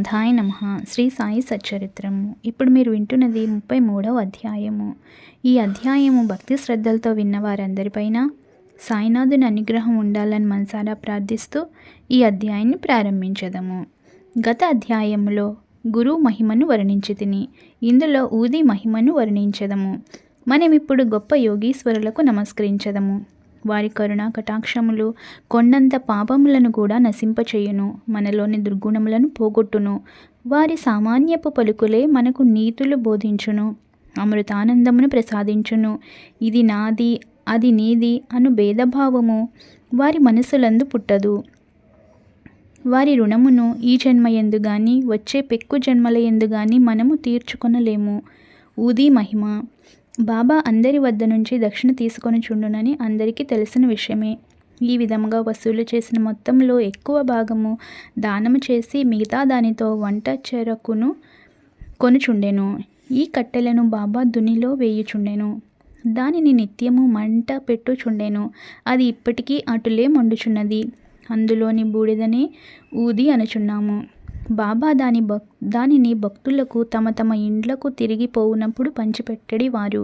శ్రీనాథాయ నమః. శ్రీ సాయి సచ్చరిత్రము. ఇప్పుడు మీరు వింటున్నది 33వ అధ్యాయము. ఈ అధ్యాయము భక్తి శ్రద్ధలతో విన్న వారందరిపైన సాయినాథుని అనుగ్రహం ఉండాలని మనసారా ప్రార్థిస్తూ ఈ అధ్యాయాన్ని ప్రారంభించదము. గత అధ్యాయములో గురు మహిమను వర్ణించితిని. ఇందులో ఊది మహిమను వర్ణించదము. మనం ఇప్పుడు గొప్ప యోగీశ్వరులకు నమస్కరించదము. వారి కరుణా కటాక్షములు కొండంత పాపములను కూడా నశింపచేయును, మనలోని దుర్గుణములను పోగొట్టును. వారి సామాన్యపు పలుకులే మనకు నీతులు బోధించును, అమృతానందమును ప్రసాదించును. ఇది నాది, అది నీది అను భేదభావము వారి మనసులందు పుట్టదు. వారి రుణమును ఈ జన్మ యందు గాని వచ్చే పెక్కు జన్మల యందు గాని మనము తీర్చుకొనలేము. ఊది మహిమ. బాబా అందరి వద్ద నుంచి దక్షిణ తీసుకొని చుండునని అందరికీ తెలిసిన విషయమే. ఈ విధముగా వసూలు చేసిన మొత్తంలో ఎక్కువ భాగము దానము చేసి మిగతా దానితో వంట చెరకును కొనుచుండెను. ఈ కట్టెలను బాబా దునిలో వేయుచుండెను. దానిని నిత్యము మంట పెట్టుచుండెను. అది ఇప్పటికీ అటులే మండుచున్నది. అందులోని బూడిదనే ఊది అనుచున్నాము. బాబా దానిని భక్తులకు తమ తమ ఇండ్లకు తిరిగి పోవునప్పుడు పంచిపెట్టడి వారు.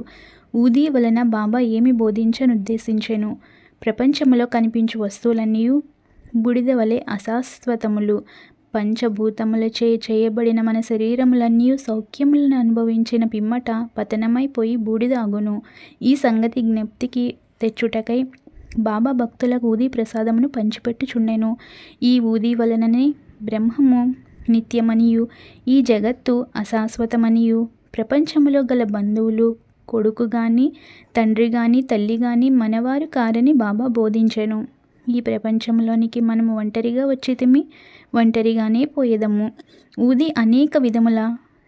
ఊది వలన బాబా ఏమి బోధించనుద్దేశించెను? ప్రపంచంలో కనిపించు వస్తువులన్నీ బూడిద వలె అశాశ్వతములు. పంచభూతములచే చేయబడిన మన శరీరములన్నీ సౌఖ్యములను అనుభవించిన పిమ్మట పతనమైపోయి బూడిద అగును. ఈ సంగతి జ్ఞప్తికి తెచ్చుటకై బాబా భక్తులకు ఊది ప్రసాదమును పంచిపెట్టుచుండెను. ఈ ఊది వలననే బ్రహ్మము నిత్యమనియు, ఈ జగత్తు అశాశ్వతమనియు, ప్రపంచములో గల బంధువులు కొడుకు గాని తండ్రి గాని తల్లి గాని మనవారు కారని బాబా బోధించెను. ఈ ప్రపంచంలోనికి మనము ఒంటరిగా వచ్చితిమి, ఒంటరిగానే పోయేదము. ఊది అనేక విధముల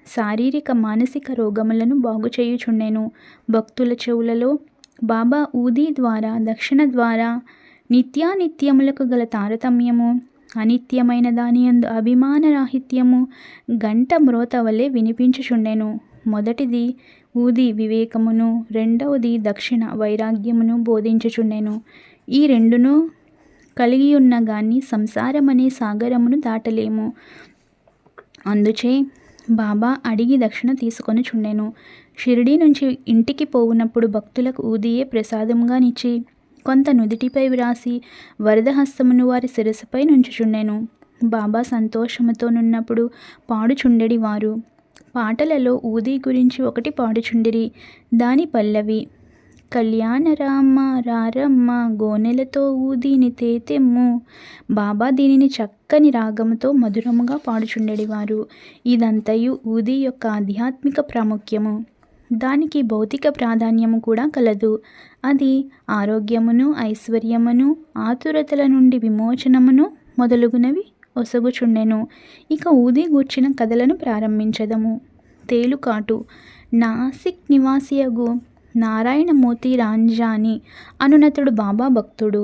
శారీరక మానసిక రోగములను బాగు చేయుచుండెను. భక్తుల చెవులలో బాబా ఊది ద్వారా దక్షిణ ద్వారా నిత్యానిత్యములకు గల తారతమ్యము, అనిత్యమైన దానియందు అభిమానరాహిత్యము గంట మ్రోత వలె వినిపించుచుండెను. మొదటిది ఊది వివేకమును, రెండవది దక్షిణ వైరాగ్యమును బోధించుచుండెను. ఈ రెండును కలిగి ఉన్న గాని సంసారమనే సాగరమును దాటలేము. అందుచే బాబా అడిగి దక్షిణ తీసుకొని చుండెను. షిరిడీ నుంచి ఇంటికి పోవునప్పుడు భక్తులకు ఊదియే ప్రసాదముగా నిచ్చి కొంత నుదిటిపై వ్రాసి వరదహస్తమును వారి శిరస్సుపై నుంచుచుండెను. బాబా సంతోషముతో నున్నప్పుడు పాడుచుండెడి వారు. పాటలలో ఊది గురించి ఒకటి పాడుచుండిరి. దాని పల్లవి: కళ్యాణ రామ రారమ్మ గోనెలతో ఊదిని తేతెమ్ము. బాబా దీనిని చక్కని రాగముతో మధురముగా పాడుచుండెడివారు. ఇదంతయు ఊది యొక్క ఆధ్యాత్మిక ప్రాముఖ్యము. దానికి భౌతిక ప్రాధాన్యము కూడా కలదు. అది ఆరోగ్యమును, ఐశ్వర్యమును, ఆతురతల నుండి విమోచనమును మొదలుగునవి ఒసగుచుండెను. ఇక ఊది గూర్చిన కథలను ప్రారంభించదము. తేలుకాటు. నాసిక్ నివాసియగు నారాయణమూర్తి రాంజాని అనునతడు బాబా భక్తుడు.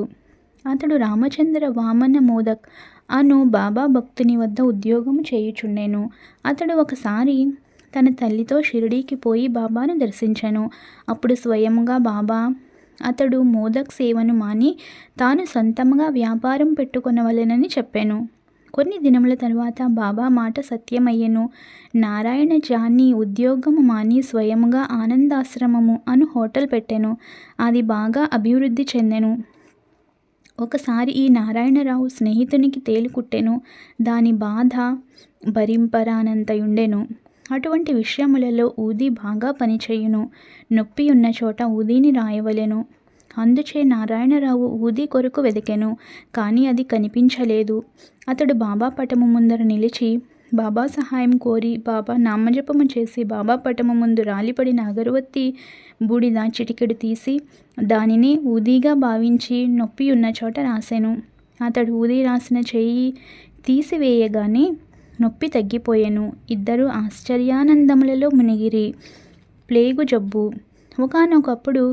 అతడు రామచంద్ర వామన మోదక్ అను బాబా భక్తుని వద్ద ఉద్యోగము చేయుచుండెను. అతడు ఒకసారి తన తల్లితో షిరిడీకి పోయి బాబాను దర్శించెను. అప్పుడు స్వయముగా బాబా అతడు మోదక్ సేవను మాని తాను సొంతముగా వ్యాపారం పెట్టుకొనవలెనని చెప్పాను. కొన్ని దినముల తరువాత బాబా మాట సత్యమయ్యెను. నారాయణ జాని ఉద్యోగము మాని స్వయముగా ఆనందాశ్రమము అను హోటల్ పెట్టెను. అది బాగా అభివృద్ధి చెందెను. ఒకసారి ఈ నారాయణరావు స్నేహితునికి తేలు కుట్టెను. దాని బాధ భరింపరానంతయుండెను. అటువంటి విషయములలో ఊది బాగా పనిచేయును. నొప్పి ఉన్న చోట ఊదిని రాయవలెను. అందుచే నారాయణరావు ఊది కొరకు వెదికెను. కానీ అది కనిపించలేదు. అతడు బాబా పటము ముందర నిలిచి బాబా సహాయం కోరి బాబా నామజపము చేసి బాబా పటము ముందు రాలిపడిన అగరవత్తి బూడిద చిటికెడు తీసి దానిని ఊదిగా భావించి నొప్పి ఉన్న చోట రాసెను. అతడు ఊది రాసిన చెయ్యి తీసివేయగానే నొప్పి తగ్గిపోయెను. ఇద్దరు ఆశ్చర్యానందములలో మునిగిరి. ప్లేగు జబ్బు. ఒకానొకప్పుడు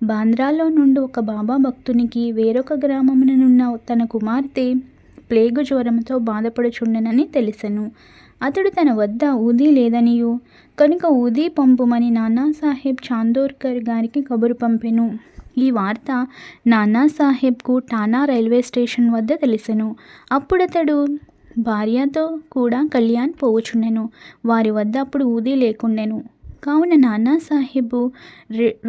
బాంద్రాలో నుండి ఒక బాబా భక్తునికి వేరొక గ్రామముననున్న తన కుమార్తె ప్లేగు జ్వరంతో బాధపడుచుండెనని తెలిసెను. అతడు తన వద్ద ఊది లేదనియు కనుక ఊది పంపుమని నానాసాహెబ్ చాందోర్కర్ గారికి కబురు పంపెను. ఈ వార్త నానాసాహెబ్కు టానా రైల్వే స్టేషన్ వద్ద తెలిసెను. అప్పుడతడు భార్యతో కూడా కళ్యాణ్ పోవుచుండెను. వారి వద్ద అప్పుడు ఊది లేకుండెను. కావున నానాసాహెబు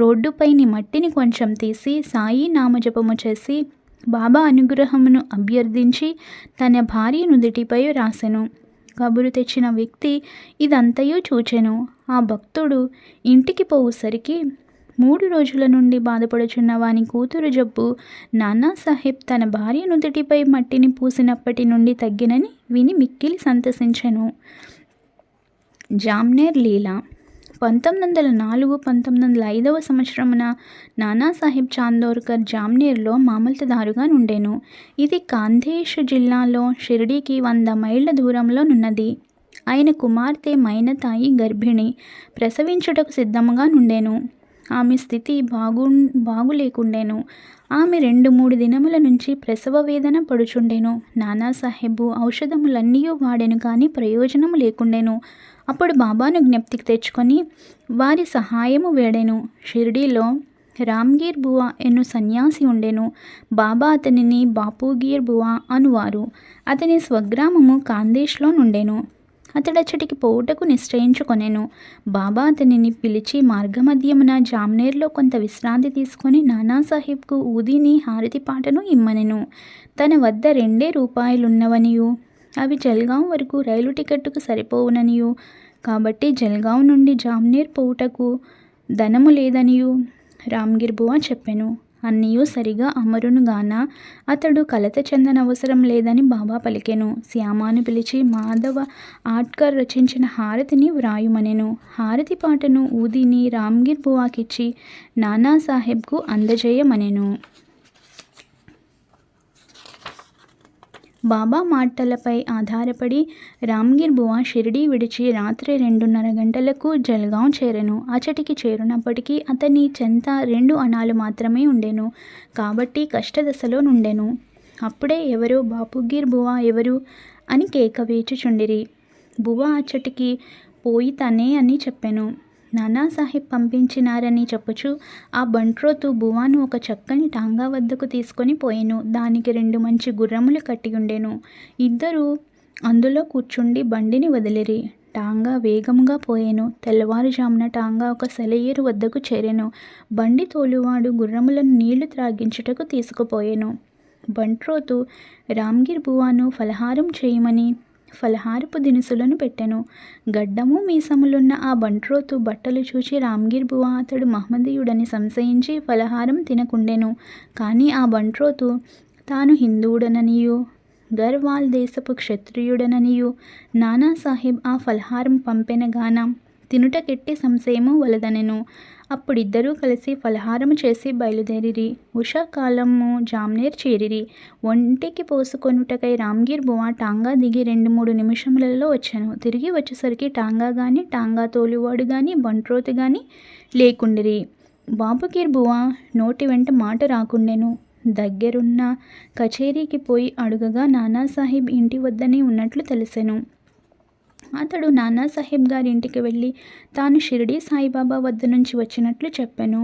రోడ్డుపైని మట్టిని కొంచెం తీసి సాయి నామజపము చేసి బాబా అనుగ్రహమును అభ్యర్థించి తన భార్య నుదిటిపై రాసెను. కబురు తెచ్చిన వ్యక్తి ఇదంతయు చూచెను. ఆ భక్తుడు ఇంటికి పోవుసరికి 3 రోజుల నుండి బాధపడుచున్న వాని కూతురు జబ్బు నానాసాహెబ్ తన భార్య నుదిటిపై మట్టిని పూసినప్పటి నుండి తగ్గినని విని మిక్కిలి సంతసించెను. జామ్నేర్ లీలా 1904-1905 సంవత్సరమున నానాసాహెబ్ చాందోర్కర్ జామ్నేర్లో మామల్తదారుగా నుండెను. ఇది కాందేశ్ జిల్లాలో షిరిడీకి 100 మైళ్ళ దూరంలో నున్నది. ఆయన కుమార్తె మైనతాయి గర్భిణి, ప్రసవించుటకు సిద్ధముగా నుండెను. ఆమె స్థితి బాగులేకుండెను. ఆమె 2-3 దినముల నుంచి ప్రసవ వేదన పడుచుండెను. నానాసాహెబు ఔషధములన్నీ వాడెను, కానీ ప్రయోజనము లేకుండెను. అప్పుడు బాబాను జ్ఞప్తికి తెచ్చుకొని వారి సహాయము వేడెను. షిరిడీలో రామ్గీర్ బువా ఎను సన్యాసి ఉండెను. బాబా అతనిని బాపూగీర్ బువా అనువారు. అతని స్వగ్రామము కాందేశ్లో నుండెను. అతడచ్చటికి పోవుటకు నిశ్చయించుకొనెను. బాబా అతనిని పిలిచి మార్గమధ్యమున జామ్నేర్లో కొంత విశ్రాంతి తీసుకొని నానాసాహెబ్కు ఊదిని హారతి పాటను ఇమ్మనెను. తన వద్ద 2 రూపాయలున్నవనియు అవి జల్గాం వరకు రైలు టికెట్టుకు సరిపోవుననియు, కాబట్టి జల్గాం నుండి జామ్నేర్ పోవుటకు ధనము లేదనియు రామ్గీర్ బువా చెప్పెను. అన్నీయూ సరిగా అమరునుగాన అతడు కలత చెందనవసరం లేదని బాబా పలికెను. శ్యామాను పిలిచి మాధవ ఆట్కర్ రచించిన హారతిని వ్రాయుమనెను. హారతి పాటను ఊదిని రామ్గీర్ బువాకిచ్చి నానాసాహెబ్కు అందజేయమనెను. బాబా మాటలపై ఆధారపడి రామ్గీర్ బువా షిరిడీ విడిచి రాత్రి 2:30 గంటలకు జల్గాం చేరెను. అచటికి చేరునప్పటికీ అతని చెంత 2 అణాలు మాత్రమే ఉండెను. కాబట్టి కష్టదశలో నుండెను. అప్పుడే ఎవరో బాపూగీర్ బువా ఎవరు అని కేక వేచుచుండిరి. బువా అచ్చటికి పోయి తనే అని చెప్పెను. నానాసాహెబ్ పంపించినారని చెప్పుచు ఆ బంట్రోతు బువాను ఒక చక్కని టాంగా వద్దకు తీసుకొని పోయెను. దానికి 2 మంచి గుర్రములు కట్టియుండెను. ఇద్దరు అందులో కూర్చుండి బండిని వదిలిరి. టాంగా వేగముగా పోయెను. తెల్లవారుజామున టాంగా ఒక సెలయేరు వద్దకు చేరెను. బండి తోలువాడు గుర్రములను నీళ్లు త్రాగించుటకు తీసుకుపోయెను. బంట్రోతు రామ్గీర్ బువాను ఫలహారం చేయమని ఫలహారపు దినుసులను పెట్టెను. గడ్డము మీసములున్న ఆ బంట్రోతు బట్టలు చూచి రామ్గీర్ బువా అతడు మహమ్మదీయుడని సంశయించి ఫలహారం తినకుండెను. కానీ ఆ బంట్రోతు తాను హిందువుడననియు గర్వాల్ దేశపు క్షత్రియుడననియు నానాసాహెబ్ ఆ ఫలహారం పంపెనగాన తినుటకెట్టి సంశయము వలదనెను. అప్పుడిద్దరూ కలిసి ఫలహారము చేసి బయలుదేరిరి. ఉషాకాలము జామ్నేర్ చేరిరి. ఒంటికి పోసుకొనుటకై రామ్గీర్ బువా టాంగా దిగి 2-3 నిమిషములలో వచ్చెను. తిరిగి వచ్చేసరికి టాంగా గాని టాంగా తోలువాడు గాని బంట్రోతు గాని లేకుండిరి. బాపుగీర్ బువా నోటి వెంట మాట రాకుండెను. దగ్గరున్న కచేరీకి పోయి అడుగగా నానాసాహెబ్ ఇంటి వద్దనే ఉన్నట్లు తెలిసెను. అతడు నానాసాహెబ్ గారి ఇంటికి వెళ్ళి తాను షిరిడీ సాయిబాబా వద్ద నుంచి వచ్చినట్లు చెప్పెను.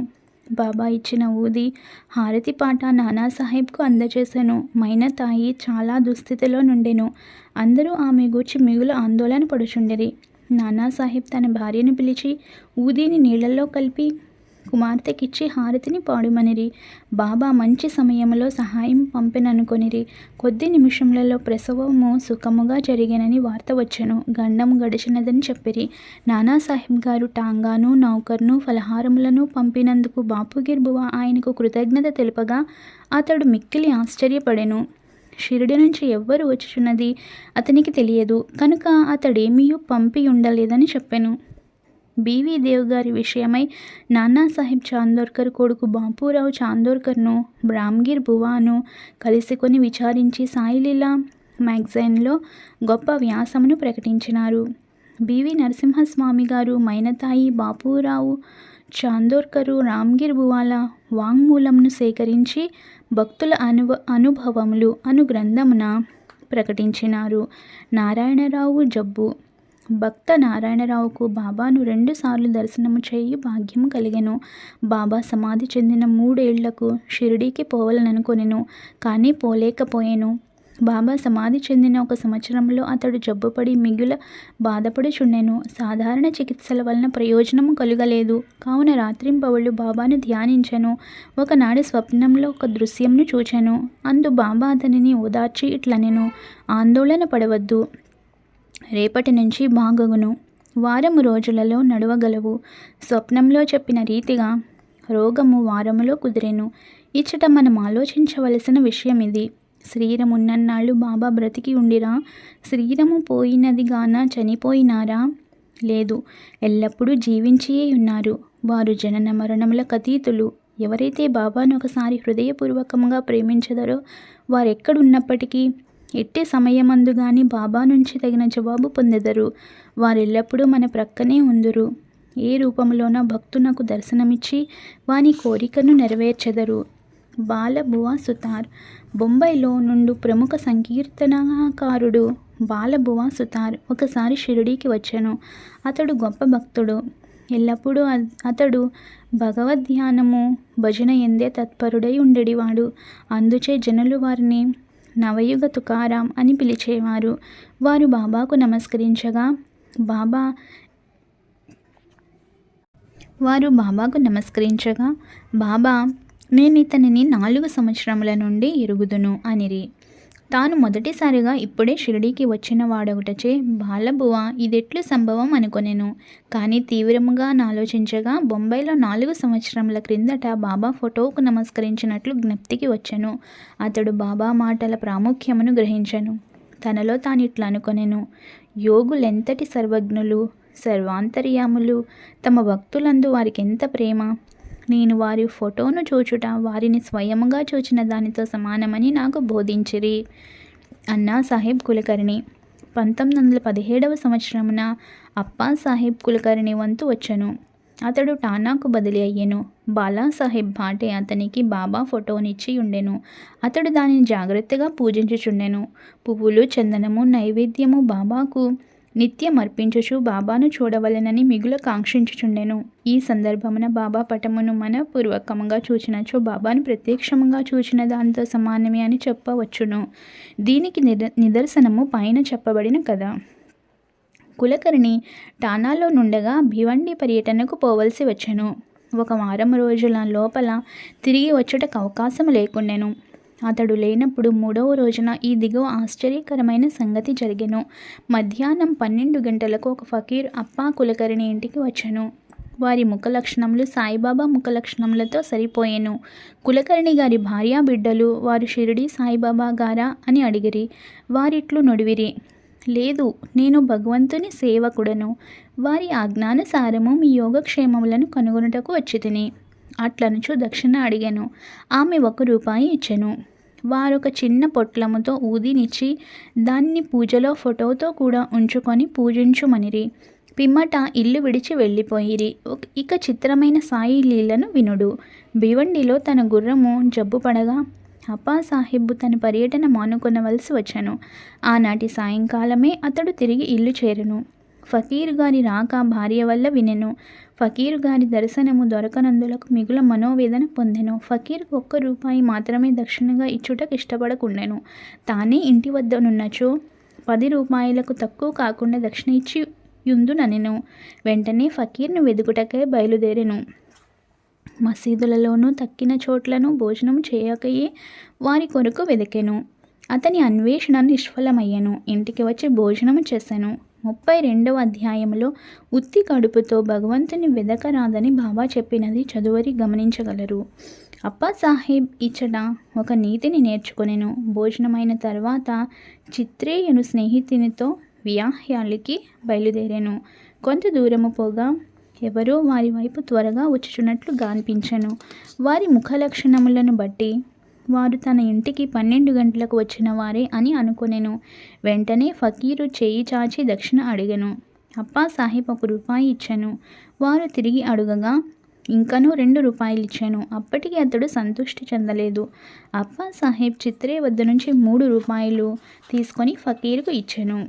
బాబా ఇచ్చిన ఊది హారతి పాట నానాసాహెబ్కు అందజేసెను. మైనతాయి చాలా దుస్థితిలో నుండెను. అందరూ ఆమె గూర్చి మిగులు ఆందోళన పడుచుండిరి. నానాసాహెబ్ తన భార్యను పిలిచి ఊదిని నీళ్లలో కలిపి కుమార్తెకిచ్చి హారతిని పాడుమనిరి. బాబా మంచి సమయంలో సహాయం పంపెననుకొనిరి. కొద్ది నిమిషములలో ప్రసవము సుఖముగా జరిగేనని వార్త వచ్చెను. గండము గడిచినదని చెప్పిరి. నానాసాహెబ్ గారు టాంగాను నౌకర్ను ఫలహారములను పంపినందుకు బాపుగీర్ బువా ఆయనకు కృతజ్ఞత తెలుపగా అతడు మిక్కిలి ఆశ్చర్యపడెను. షిరిడి నుంచి ఎవ్వరు వచ్చుచున్నది అతనికి తెలియదు కనుక అతడేమీయూ పంపి ఉండలేదని చెప్పెను. బీవీ దేవ్ గారి విషయమై నానాసాహెబ్ చాందోర్కర్ కొడుకు బాపూరావు చాందోర్కర్ను రామ్గీర్ బువాను కలిసికొని విచారించి సాయిలీలా మ్యాగజైన్లో గొప్ప వ్యాసమును ప్రకటించినారు. బివి నరసింహస్వామి గారు మైనతాయి బాపూరావు చాందోర్కరు రామ్గీర్ బువాల వాంగ్మూలంను సేకరించి భక్తుల అనుభవములు అను గ్రంథమున ప్రకటించినారు. నారాయణరావు జబ్బు. భక్త నారాయణరావుకు బాబాను 2 సార్లు దర్శనము చేయి భాగ్యము కలిగెను. బాబా సమాధి చెందిన 3 ఏళ్లకు షిరిడీకి పోవాలనుకొనెను, కానీ పోలేకపోయెను. బాబా సమాధి చెందిన 1 సంవత్సరంలో అతడు జబ్బుపడి మిగుల బాధపడుచుండెను. సాధారణ చికిత్సల వలన ప్రయోజనము కలుగలేదు. కావున రాత్రింబవళ్ళు బాబాను ధ్యానించెను. ఒకనాడు స్వప్నంలో ఒక దృశ్యంను చూచెను. అందు బాబా అతనిని ఓదార్చి ఇట్లనెను: ఆందోళన పడవద్దు, రేపటి నుంచి బాగగును. వారము రోజులలో నడవగలవు. స్వప్నంలో చెప్పిన రీతిగా రోగము వారములో కుదిరెను. ఇచ్చట మనం ఆలోచించవలసిన విషయం ఇది. శరీరం ఉన్నన్నాళ్ళు బాబా బ్రతికి ఉండిరా? శరీరము పోయినది గాన చనిపోయినారా? లేదు, ఎల్లప్పుడూ జీవించియే ఉన్నారు. వారు జనన మరణములకు అతీతులు. ఎవరైతే బాబాను ఒకసారి హృదయపూర్వకంగా ప్రేమించదరో వారెక్కడున్నప్పటికీ ఎట్టి సమయమందు గాని బాబా నుంచి తగిన జవాబు పొందెదరు. వారెల్లప్పుడూ మన ప్రక్కనే ఉందురు. ఏ రూపంలోనో భక్తునకు దర్శనమిచ్చి వాని కోరికను నెరవేర్చెదరు. బాలబువా సుతార్. బొంబాయిలో నుండి ప్రముఖ సంకీర్తనకారుడు బాలబువా సుతార్ ఒకసారి షిరిడీకి వచ్చెను. అతడు గొప్ప భక్తుడు. ఎల్లప్పుడూ అతడు భగవద్ధ్యానము భజన ఎందే తత్పరుడై ఉండేవాడు. అందుచే జనులు వారిని నవయుగ తుకారాం అని పిలిచేవారు. వారు బాబాకు నమస్కరించగా బాబా నేనితనిని 4 సంవత్సరముల నుండి ఎరుగుదును అనిరి. తాను మొదటిసారిగా ఇప్పుడే షిరిడీకి వచ్చిన వాడొకటచే బాలబువ ఇదెట్లు సంభవం అనుకొనెను. కానీ తీవ్రముగా నాలోచించగా బొంబాయిలో 4 సంవత్సరముల క్రిందట బాబా ఫోటోకు నమస్కరించినట్లు జ్ఞప్తికి వచ్చెను. అతడు బాబా మాటల ప్రాముఖ్యమును గ్రహించెను. తనలో తానిట్లా అనుకొనెను: యోగులెంతటి సర్వజ్ఞులు, సర్వాంతర్యాములు, తమ భక్తులందు వారికెంత ప్రేమ. నేను వారి ఫోటోను చూచుట వారిని స్వయముగా చూచిన దానితో సమానమని నాకు బోధించిరి. అన్నా సాహెబ్ కులకర్ణి. 1917వ సంవత్సరమున అప్పా సాహెబ్ కులకర్ణి వంతు వచ్చెను. అతడు టానాకు బదిలీ అయ్యెను. బాలాసాహెబ్ భాటే అతనికి బాబా ఫోటోనిచ్చి ఉండెను. అతడు దానిని జాగ్రత్తగా పూజించుచుండెను. పువ్వులు, చందనము, నైవేద్యము బాబాకు నిత్యం అర్పించుచు బాబాను చూడవలెనని మిగుల కాంక్షించుచుండెను. ఈ సందర్భమున బాబా పటమును మనపూర్వకముగా చూచినచో బాబాను ప్రత్యక్షముగా చూచిన దానితో సమానమే అని చెప్పవచ్చును. దీనికి నిదర్శనము పైన చెప్పబడిన కథ. కులకర్ణి టానాలో నుండగా భివండి పర్యటనకు పోవలసి వచ్చెను. 1 వారం రోజుల లోపల తిరిగి వచ్చుటకు అవకాశం లేకుండెను. అతడు లేనప్పుడు 3వ రోజున ఈ దిగువ ఆశ్చర్యకరమైన సంగతి జరిగెను. మధ్యాహ్నం 12 గంటలకు ఒక ఫకీర్ అప్పా కులకర్ణి ఇంటికి వచ్చెను. వారి ముఖ లక్షణములు సాయిబాబా ముఖ లక్షణములతో సరిపోయెను. కులకర్ణి గారి భార్యా బిడ్డలు వారు షిరిడి సాయిబాబా గారా అని అడిగిరి. వారిట్లు నొడివిరి: లేదు, నేను భగవంతుని సేవకుడను. వారి ఆజ్ఞానుసారము మీ యోగక్షేమములను కనుగొనుటకు వచ్చితిని. అట్లనుచు దక్షిణ అడిగాను. ఆమె 1 రూపాయి ఇచ్చెను. వారొక చిన్న పొట్లముతో ఊదినిచ్చి దాన్ని పూజలో ఫోటోతో కూడా ఉంచుకొని పూజించుమనిరి. పిమ్మట ఇల్లు విడిచి వెళ్ళిపోయిరి. ఇక చిత్రమైన సాయి లీలను వినుడు. భివండిలో తన గుర్రము జబ్బు పడగా అప్పా సాహెబ్ తన పర్యటన మానుకొనవలసి వచ్చెను. ఆనాటి సాయంకాలమే అతడు తిరిగి ఇల్లు చేరెను. ఫకీరు గారి రాక భార్య వల్ల వినెను. ఫకీరు గారి దర్శనము దొరకనందులకు మిగుల మనోవేదన పొందెను. ఫకీర్కు 1 రూపాయి మాత్రమే దక్షిణగా ఇచ్చుటకు ఇష్టపడకుండెను. తానే ఇంటి వద్దనున్నచో 10 రూపాయలకు తక్కువ కాకుండా దక్షిణ ఇచ్చి యుందుననెను. వెంటనే ఫకీర్ను వెదుకుటకై బయలుదేరెను. మసీదులలోనూ తక్కిన చోట్లను భోజనం చేయకయే వారి కొరకు వెదికెను. అతని అన్వేషణ నిష్ఫలమయ్యెను. ఇంటికి వచ్చి భోజనము చేసెను. 32వ అధ్యాయములో ఉత్తి కడుపుతో భగవంతుని వెదకరాదని బాబా చెప్పినది చదువరి గమనించగలరు. అప్పా సాహెబ్ ఇచ్చట ఒక నీతిని నేర్చుకొనెను. భోజనమైన తర్వాత చిత్రేయను స్నేహితునితో వ్యాహ్యాలికి బయలుదేరెను. కొంత దూరము పోగా ఎవరో వారి వైపు త్వరగా వచ్చుచున్నట్లు గాన్పించెను. వారి ముఖ లక్షణములను బట్టి వారు తన ఇంటికి 12 గంటలకు వచ్చిన వారే అని అనుకొనెను. వెంటనే ఫకీరు చేయి చాచి దక్షిణ అడిగెను. అప్పా సాహెబ్ 1 రూపాయి ఇచ్చెను. వారు తిరిగి అడుగగా ఇంకనూ 2 రూపాయలు ఇచ్చెను. అప్పటికి అతడు సంతృష్టి చెందలేదు. అప్పా సాహెబ్ చిత్రే వద్ద నుంచి 3 రూపాయలు తీసుకొని ఫకీరుకు ఇచ్చెను.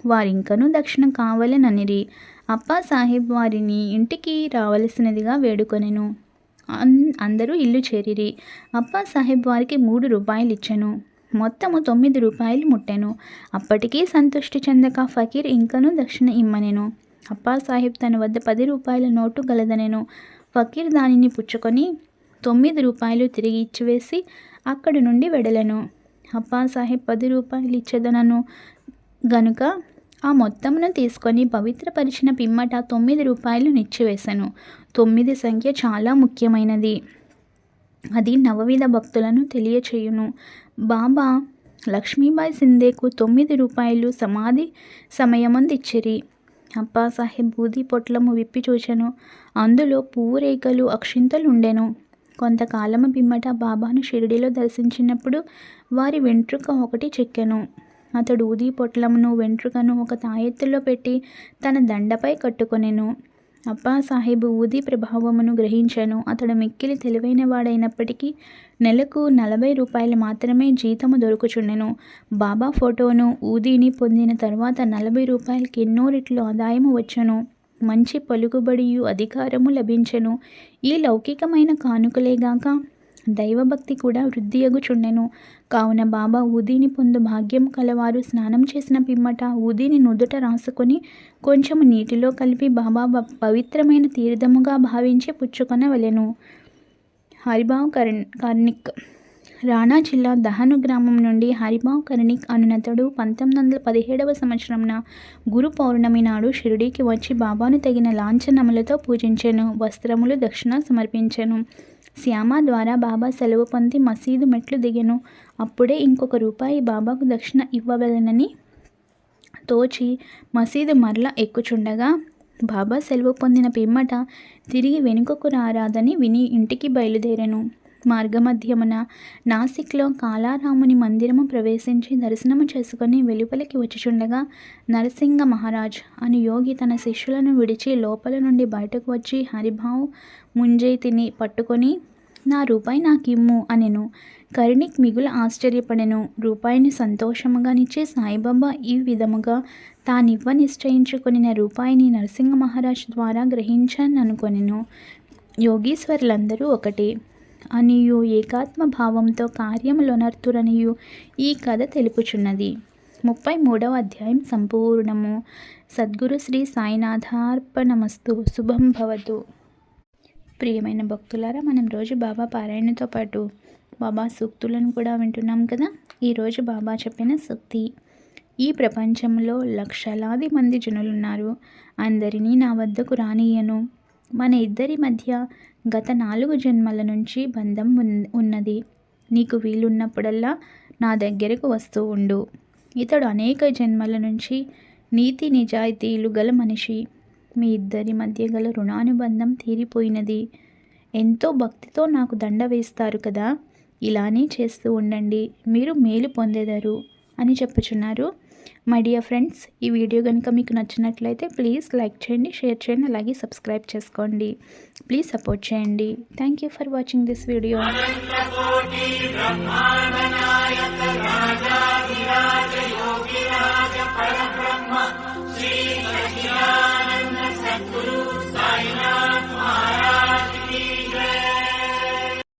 వారింకనూ దక్షిణ కావాలననిరి. అప్పా సాహెబ్ వారిని ఇంటికి రావలసినదిగా వేడుకొనెను. అందరూ ఇల్లు చేరిరి. అప్పా సాహెబ్ వారికి 3 రూపాయలు ఇచ్చెను. మొత్తము 9 రూపాయలు ముట్టెను. అప్పటికీ సంతృష్టి చెందక ఫకీర్ ఇంకనూ దక్షిణ ఇమ్మనెను. అప్పాసాహెబ్ తన వద్ద 10 రూపాయల నోటు గలదనెను. ఫకీర్ దానిని పుచ్చుకొని 9 రూపాయలు తిరిగి ఇచ్చివేసి అక్కడి నుండి వెడలెను. అప్పాసాహెబ్ 10 రూపాయలు ఇచ్చేదనను గనుక ఆ మొత్తమును తీసుకొని పవిత్రపరిచిన పిమ్మట 9 రూపాయలు నిచ్చివేశను. 9 సంఖ్య చాలా ముఖ్యమైనది. అది నవవిధ భక్తులను తెలియచేయును. బాబా లక్ష్మీబాయి సింధేకు 9 రూపాయలు సమాధి సమయమందిచ్చిరి. అప్పాసాహెబ్ బూది పొట్లము విప్పి చూచెను. అందులో పువ్వు రేఖలు అక్షింతలుండెను. కొంతకాలము పిమ్మట బాబాను షిరిడిలో దర్శించినప్పుడు వారి వెంట్రుక ఒకటి చెక్కెను. అతడు ఊది పొట్లమును వెంట్రుకను ఒక తాయెత్తులో పెట్టి తన దండపై కట్టుకొనెను. అప్పాసాహెబ్ ఊది ప్రభావమును గ్రహించెను. అతడు మిక్కిలి తెలివైన వాడైనప్పటికీ నెలకు 40 రూపాయలు మాత్రమే జీతము దొరుకుచుండెను. బాబా ఫోటోను ఊదీని పొందిన తర్వాత 40 రూపాయలకి ఎన్నో రెట్లు ఆదాయము వచ్చెను. మంచి పలుకుబడియు అధికారము లభించెను. ఈ లౌకికమైన కానుకలేగాక దైవభక్తి కూడా వృద్ధియగుచుండెను. కావున బాబా ఊదీని పొందు భాగ్యం కలవారు స్నానం చేసిన పిమ్మట ఊదీని నుదుట రాసుకొని కొంచెము నీటిలో కలిపి బాబా పవిత్రమైన తీర్థముగా భావించి పుచ్చుకొనవలెను. హరిభావ్ కర్ణిక్ రాణా జిల్లా దహను గ్రామం నుండి హరిభావ్ కర్ణిక్ అనునతడు 1917 సంవత్సరంన గురు పౌర్ణమి నాడు షిరిడీకి వచ్చి బాబాను తగిన లాంఛనములతో పూజించెను. వస్త్రములు దక్షిణ సమర్పించెను. శ్యామ ద్వారా బాబా సెలవు పొంది మసీదు మెట్లు దిగెను. అప్పుడే ఇంకొక రూపాయి బాబాకు దక్షిణ ఇవ్వవలెనని తోచి మసీదు మరల ఎక్కుచుండగా బాబా సెలవు పొందిన పిమ్మట తిరిగి వెనుకకు రారాదని విని ఇంటికి బయలుదేరెను. మార్గమధ్యమున నాసిక్లో కాలారాముని మందిరము ప్రవేశించి దర్శనము చేసుకొని వెలుపలికి వచ్చుచుండగా నరసింగ మహారాజ్ అను యోగి తన శిష్యులను విడిచి లోపల నుండి బయటకు వచ్చి హరిభావ్ ముంజైతిని పట్టుకొని నా రూపాయి నాకిమ్ము అనెను. కర్ణిక్ మిగుల ఆశ్చర్యపడెను. రూపాయిని సంతోషముగానిచ్చి సాయిబాబా ఈ విధముగా తానివ్వ నిశ్చయించుకొనిన రూపాయిని నరసింగ మహారాజ్ ద్వారా గ్రహించాననుకొనెను. యోగీశ్వరులందరూ ఒకటి అనియు ఏకాత్మ భావంతో కార్యములొనర్తురనియు ఈ కథ తెలుపుచున్నది. 33వ అధ్యాయం సంపూర్ణము. సద్గురు శ్రీ సాయినాథార్పణమస్తు. శుభం భవతు. ప్రియమైన భక్తులారా, మనం రోజు బాబా పారాయణతో పాటు బాబా సూక్తులను కూడా వింటున్నాం కదా. ఈరోజు బాబా చెప్పిన సూక్తి: ఈ ప్రపంచంలో లక్షలాది మంది జనులున్నారు, అందరినీ నా వద్దకు రానియను. మన ఇద్దరి మధ్య గత 4 జన్మల నుంచి బంధం ఉన్నది. నీకు వీలున్నప్పుడల్లా నా దగ్గరకు వస్తూ ఉండు. ఇతడు అనేక జన్మల నుంచి నీతి నిజాయితీలు గల మనిషి. మీ ఇద్దరి మధ్య గల రుణానుబంధం తీరిపోయినది. ఎంతో భక్తితో నాకు దండ వేస్తారు కదా, ఇలానే చేస్తూ ఉండండి, మీరు మేలు పొందేదారు అని చెప్పుచున్నారు. మై డియర్ ఫ్రెండ్స్, ఈ వీడియో కనుక మీకు నచ్చినట్లయితే ప్లీజ్ లైక్ చేయండి, షేర్ చేయండి, అలాగే సబ్స్క్రైబ్ చేసుకోండి. ప్లీజ్ సపోర్ట్ చేయండి. Thank you for watching this video.